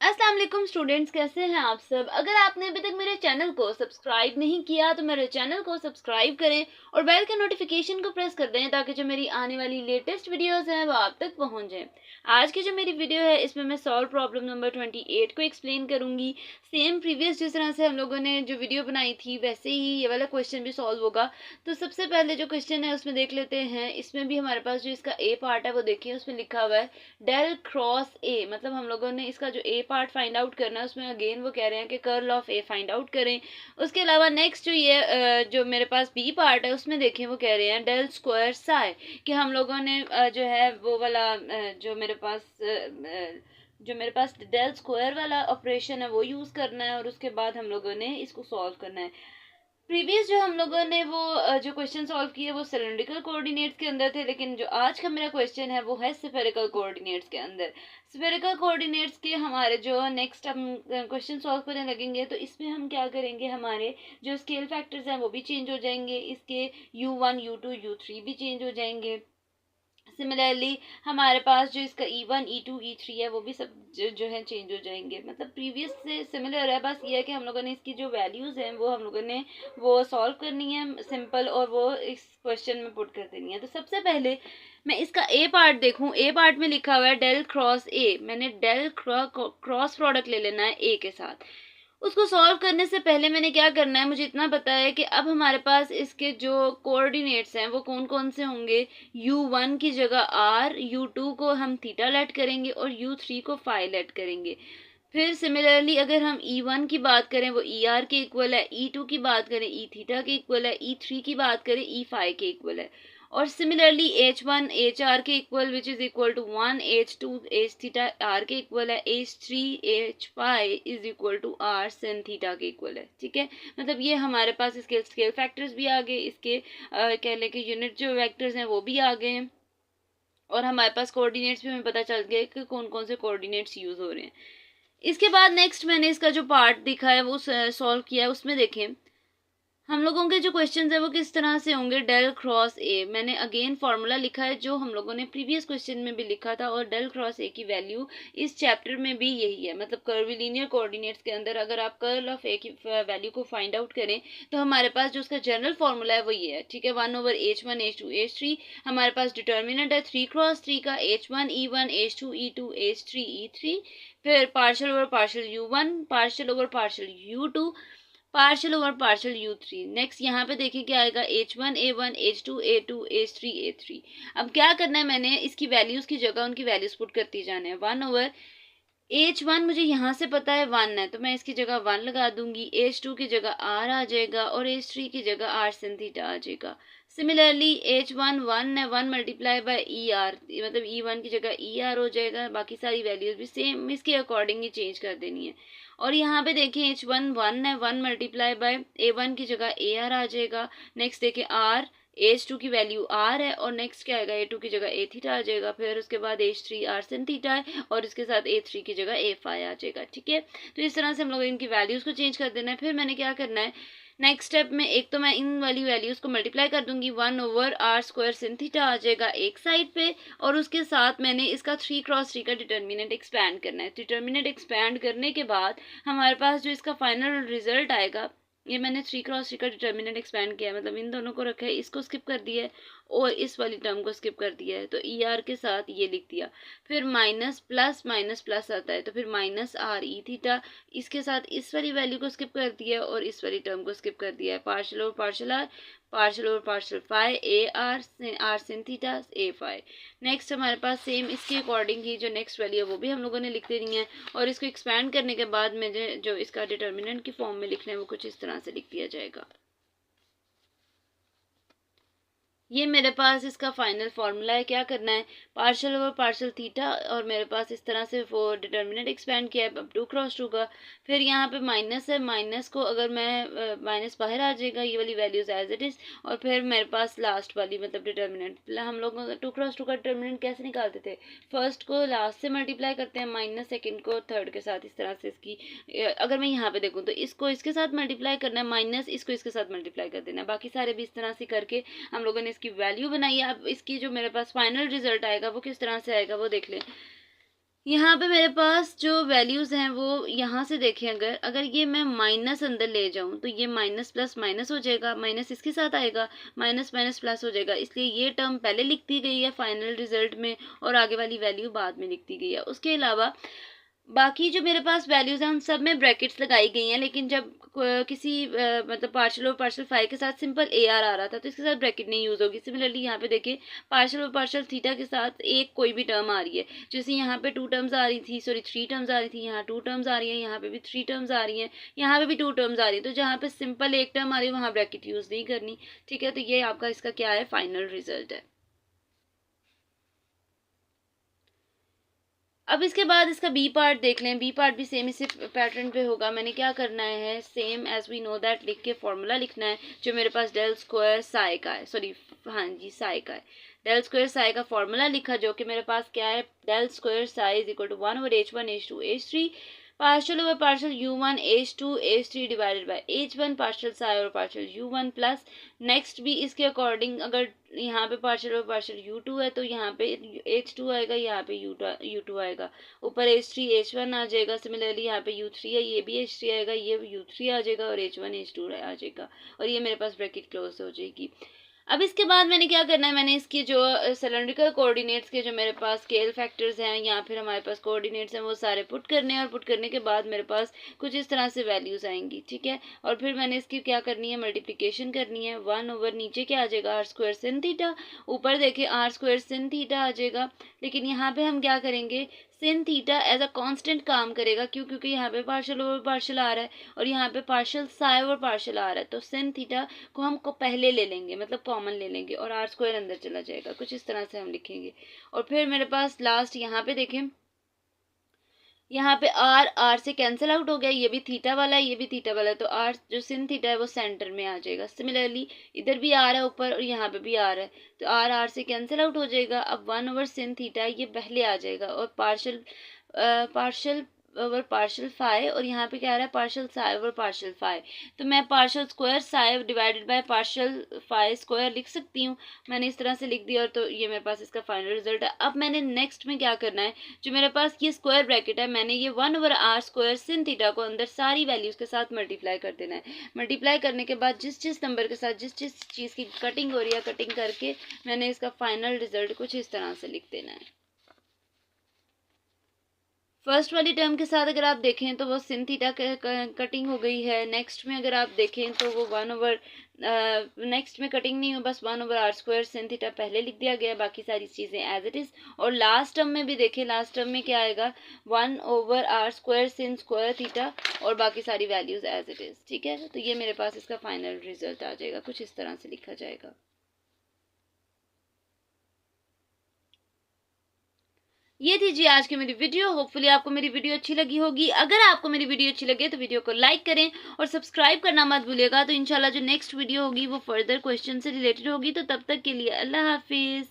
अस्सलाम वालेकुम स्टूडेंट्स, कैसे हैं आप सब। अगर आपने अभी तक मेरे चैनल को सब्सक्राइब नहीं किया तो मेरे चैनल को सब्सक्राइब करें और बेल के नोटिफिकेशन को प्रेस कर दें ताकि जो मेरी आने वाली लेटेस्ट वीडियोस हैं वो आप तक पहुंच जाएं। आज की जो मेरी वीडियो है इसमें मैं सॉल्व प्रॉब्लम नंबर 28 को एक्सप्लेन करूंगी। सेम प्रीवियस जिस तरह से हम लोगों ने जो वीडियो बनाई थी वैसे ही ये वाला क्वेश्चन भी सॉल्व होगा। तो सबसे पहले जो क्वेश्चन है उसमें देख लेते हैं। इसमें भी हमारे पास जो इसका ए पार्ट है वो देखिए, उसमें लिखा हुआ है डेल क्रॉस ए। मतलब हम लोगों ने इसका जो ए पार्ट फाइंड आउट करना है उसमें अगेन वो कह रहे हैं कि curl of A find out करें। उसके अलावा नेक्स्ट जो ये जो मेरे पास बी पार्ट है उसमें देखें वो कह रहे हैं डेल स्क्वायर साई, कि हम लोगों ने जो है वो वाला जो मेरे पास डेल स्क्वायर वाला ऑपरेशन है वो यूज़ करना है और उसके बाद हम लोगों ने इसको सॉल्व करना है। प्रीवियस जो हम लोगों ने वो जो क्वेश्चन सॉल्व किए वो सिलेंड्रिकल कोऑर्डिनेट्स के अंदर थे, लेकिन जो आज का मेरा क्वेश्चन है वो है स्फेरिकल कोऑर्डिनेट्स के अंदर। स्फेरिकल कोऑर्डिनेट्स के हमारे जो नेक्स्ट हम क्वेश्चन सॉल्व करने लगेंगे तो इसमें हम क्या करेंगे, हमारे जो स्केल फैक्टर्स हैं वो भी चेंज हो जाएंगे, इसके U1 U2 U3 भी चेंज हो जाएंगे। सिमिलरली हमारे पास जो इसका E1 E2 E3 है वो भी सब जो है चेंज हो जाएंगे। मतलब प्रीवियस से सिमिलर है, बस ये है कि हम लोगों ने इसकी जो वैल्यूज़ हैं वो हम लोगों ने वो सॉल्व करनी है सिंपल, और वो इस क्वेश्चन में पुट कर देनी है। तो सबसे पहले मैं इसका ए पार्ट देखूं। ए पार्ट में लिखा हुआ है डेल क्रॉस ए। मैंने डेल क्रॉस प्रोडक्ट ले लेना है ए के साथ। उसको सॉल्व करने से पहले मैंने क्या करना है, मुझे इतना पता है कि अब हमारे पास इसके जो कोऑर्डिनेट्स हैं वो कौन कौन से होंगे। U1 की जगह R, U2 को हम थीटा लेट करेंगे और U3 को फाई लेट करेंगे। फिर सिमिलरली अगर हम E1 की बात करें वो ER के इक्वल है, E2 की बात करें E थीटा के इक्वल है, E3 की बात करें E फाई के इक्वल है। और सिमिलरली H1 HR के equal which is equal to 1, H2 H theta R के इक्वल है, H3 H phi is equal to R sin theta के इक्वल है। ठीक है, मतलब ये हमारे पास इसके स्केल फैक्टर्स भी आ गए, इसके कह लें कि यूनिट जो वेक्टर्स हैं वो भी आ गए हैं, और हमारे पास कोऑर्डिनेट्स भी हमें पता चल गया कि कौन कौन से कोऑर्डिनेट्स यूज हो रहे हैं। इसके बाद नेक्स्ट मैंने इसका जो पार्ट दिखा है वो सॉल्व किया है। उसमें देखें हम लोगों के जो क्वेश्चंस है वो किस तरह से होंगे। डेल क्रॉस ए, मैंने अगेन फार्मूला लिखा है जो हम लोगों ने प्रीवियस क्वेश्चन में भी लिखा था, और डेल क्रॉस ए की वैल्यू इस चैप्टर में भी यही है। मतलब कर्विलिनियर कोऑर्डिनेट्स के अंदर अगर आप कर्ल ऑफ ए की वैल्यू को फाइंड आउट करें तो हमारे पास जो उसका जनरल फार्मूला है वो ये है। ठीक है, 1/H1 H2 H3। हमारे पास डिटर्मिनेंट है 3×3 का, H1 E1 H2 E2 H3 E3। फिर partial over partial U1, partial over partial U2, partial over partial U3। Next यहाँ पे देखिए क्या आएगा, H1 A1 H2 A2 H3 A3। अब क्या करना है, मैंने इसकी वैल्यूज की जगह उनकी वैल्यूज पुट करती जाने हैं। 1/H1 मुझे यहाँ से पता है 1 है तो मैं इसकी जगह 1 लगा दूंगी, H2 की जगह R आ जाएगा और H3 की जगह R sin थीटा आ जाएगा। सिमिलरली H1 1 है, 1 मल्टीप्लाई बाय ER, मतलब E1 की जगह ER हो जाएगा। बाकी सारी वैल्यूज भी सेम इसके अकॉर्डिंग ही चेंज कर देनी है। और यहाँ पे देखें H1 1 है, 1 मल्टीप्लाई बाय A1 की जगह AR आ जाएगा। नेक्स्ट देखें R, H2 की वैल्यू R है और नेक्स्ट क्या आएगा, A2 की जगह A थीटा आ जाएगा। फिर उसके बाद H3 R sin थीटा है और इसके साथ A3 की जगह A फाई आ जाएगा। ठीक है, तो इस तरह से हम लोग इनकी वैल्यूज को चेंज कर देना है। फिर मैंने क्या करना है, नेक्स्ट स्टेप में एक तो मैं इन वाली वैल्यूज को मल्टीप्लाई कर दूंगी, 1/R² sin थीटा आ जाएगा एक साइड पे, और उसके साथ मैंने इसका 3×3 का डिटर्मिनेंट एक्सपैंड करना है। डिटर्मिनेंट एक्सपैंड करने के बाद हमारे पास जो इसका फाइनल रिजल्ट आएगा, ये मैंने 3×3 का डिटर्मिनेंट एक्सपैंड किया है, मतलब इन दोनों को रखा है, इसको स्किप कर दिया है और इस वाली टर्म को स्किप कर दिया है, तो ER के साथ ये लिख दिया। फिर माइनस प्लस आता है तो फिर -RE थीटा, इसके साथ इस वाली वैल्यू को स्किप कर दिया और इस वाली टर्म को स्किप कर दिया है। Partial over partial R, partial over partial phi, AR sin theta A phi. Next हमारे पास सेम इसके अकॉर्डिंग ही जो नेक्स्ट वैल्यू है वो भी हम लोगों ने लिख देनी है, और इसको एक्सपैंड करने के बाद में जो इसका डिटर्मिनेंट की फॉर्म में लिखना है वो कुछ इस तरह से लिख दिया जाएगा। ये मेरे पास इसका फाइनल फार्मूला है। क्या करना है, पार्शियल ओवर पार्शियल थीटा, और मेरे पास इस तरह से वो डिटर्मिनेंट एक्सपेंड किया है अब 2×2 का। फिर यहाँ पे माइनस है, माइनस को अगर मैं माइनस बाहर आ जाएगा, ये वाली वैल्यूज एज इट इज, और फिर मेरे पास लास्ट वाली मतलब डिटर्मिनेंट। हम लोग 2×2 का डिटर्मिनेंट कैसे निकालते थे, फर्स्ट को लास्ट से मल्टीप्लाई करते हैं, माइनस सेकेंड को थर्ड के साथ, इस तरह से इसकी अगर मैं यहाँ पे देखूँ तो इसको इसके साथ मल्टीप्लाई करना है, माइनस इसको इसके साथ मल्टीप्लाई कर देना है। बाकी सारे भी इस तरह से करके हम लोगों ने इसकी वैल्यू बनाई है। अब इसकी जो मेरे पास फाइनल रिजल्ट आएगा वो किस तरह से आएगा वो देख लें। यहाँ पे मेरे पास जो वैल्यूज़ हैं वो यहाँ से देखें, अगर ये मैं माइनस अंदर ले जाऊँ तो ये माइनस प्लस माइनस हो जाएगा, माइनस इसके साथ आएगा, माइनस माइनस प्लस हो जाएगा, इसलिए ये टर्म पहले लिख दी गई है फाइनल रिजल्ट में और आगे वाली वैल्यू बाद में लिख दी गई है। उसके अलावा बाकी जो मेरे पास वैल्यूज़ हैं उन सब में ब्रैकेट्स लगाई गई हैं, लेकिन जब किसी मतलब पार्शियल और पार्शियल फाई के साथ सिंपल ए आर आ रहा था तो इसके साथ ब्रैकेट नहीं यूज़ होगी। सिमिलरली यहाँ पे देखिए पार्शियल और पार्शियल थीटा के साथ एक कोई भी टर्म आ रही है, जैसे यहाँ पे 2 टर्म्स आ रही थी, सॉरी 3 टर्म्स आ रही थी, यहाँ 2 टर्म्स आ रही हैं, यहाँ पे भी 3 टर्म्स आ रही हैं, यहाँ पे भी 2 टर्म्स आ रही है, तो जहाँ पे सिंपल एक टर्म आ रही है वहाँ ब्रैकेट यूज़ नहीं करनी। ठीक है, तो ये आपका इसका क्या है, फाइनल रिजल्ट है। अब इसके बाद इसका बी पार्ट देख लें। बी पार्ट भी सेम इसी पैटर्न पे होगा। मैंने क्या करना है, same as we know that लिख के फॉर्मूला लिखना है जो मेरे पास डेल स्क्वायर साई का है, सॉरी हाँ जी साई का है। डेल स्क्वायर साई का फॉर्मूला लिखा जो कि मेरे पास क्या है, del square psi is equal to 1/h1 h2 h3 partial over partial u1 h2 h3 divided by h1 partial psi और पार्शियल u1 प्लस नेक्स्ट भी इसके अकॉर्डिंग अगर यहाँ पे पार्शियल और पार्शियल u2 है तो यहाँ पे h2 आएगा, यहाँ पे u2 आएगा, ऊपर h3 h1 आ जाएगा। सिमिलरली यहाँ पे u3 है, ये भी h3 आएगा, ये u3 आ जाएगा और h1 h2 आ जाएगा और ये मेरे पास ब्रैकेट क्लोज हो जाएगी। अब इसके बाद मैंने क्या करना है, मैंने इसकी जो सिलेंड्रिकल कोऑर्डिनेट्स के जो मेरे पास स्केल फैक्टर्स हैं या फिर हमारे पास कोऑर्डिनेट्स हैं वो सारे पुट करने हैं और पुट करने के बाद मेरे पास कुछ इस तरह से वैल्यूज़ आएंगी। ठीक है, और फिर मैंने इसकी क्या करनी है, मल्टीप्लिकेशन करनी है। 1/, नीचे क्या आ जाएगा, आर स्क्वायर सिन थीटा, ऊपर देखिए आर स्क्वायर सिन थीटा आ जाएगा। लेकिन यहाँ पे हम क्या करेंगे, sin theta as a constant काम करेगा, क्यों, क्योंकि यहाँ पे पार्शियल ओवर पार्शियल आ रहा है और यहाँ पे पार्शियल साई ओवर पार्शियल आ रहा है, तो सिन थीटा को हम पहले ले लेंगे, मतलब कॉमन ले लेंगे और आर स्क्वायर अंदर चला जाएगा। कुछ इस तरह से हम लिखेंगे। और फिर मेरे पास लास्ट यहाँ पे देखें, यहाँ पे आर से कैंसिल आउट हो गया, ये भी थीटा वाला है, ये भी थीटा वाला है, तो आर जो सिन थीटा है वो सेंटर में आ जाएगा। सिमिलरली इधर भी आर है ऊपर और यहाँ पे भी आर है, तो आर से कैंसिल आउट हो जाएगा। अब 1/sin थीटा ये पहले आ जाएगा और पार्शियल ओवर पार्शियल फाई और यहाँ पे क्या आ रहा है, partial psi over partial phi, तो मैं partial square psi divided by partial phi square लिख सकती हूँ। मैंने इस तरह से लिख दिया और तो ये मेरे पास इसका फाइनल रिजल्ट है। अब मैंने नेक्स्ट में क्या करना है, जो मेरे पास ये स्क्वायर ब्रैकेट है, मैंने ये 1/r स्क्वायर सिन थीटा को अंदर सारी वैल्यूज के साथ मल्टीप्लाई कर देना है। मल्टीप्लाई करने के बाद जिस जिस नंबर के साथ जिस जिस चीज़ की कटिंग हो रही है, कटिंग करके मैंने इसका फाइनल रिजल्ट कुछ इस तरह से लिख देना है। फर्स्ट वाली टर्म के साथ अगर आप देखें तो वो सिन थीटा कटिंग हो गई है। नेक्स्ट में अगर आप देखें तो वो 1/, नेक्स्ट में कटिंग नहीं हो, बस 1/r स्क्वायर सिन थीटा पहले लिख दिया गया, बाकी सारी चीज़ें एज इट इज़। और लास्ट टर्म में भी देखें, लास्ट टर्म में क्या आएगा, 1/r स्क्वायर सिन स्क्वायर थीटा और बाकी सारी वैल्यूज़ एज इट इज़। ठीक है, तो ये मेरे पास इसका फाइनल रिजल्ट आ जाएगा, कुछ इस तरह से लिखा जाएगा। ये थी जी आज की मेरी वीडियो। होपफुली आपको मेरी वीडियो अच्छी लगी होगी। अगर आपको मेरी वीडियो अच्छी लगे तो वीडियो को लाइक करें और सब्सक्राइब करना मत भूलिएगा। तो इंशाल्लाह जो नेक्स्ट वीडियो होगी वो फर्दर क्वेश्चन से रिलेटेड होगी। तो तब तक के लिए अल्लाह हाफिज़।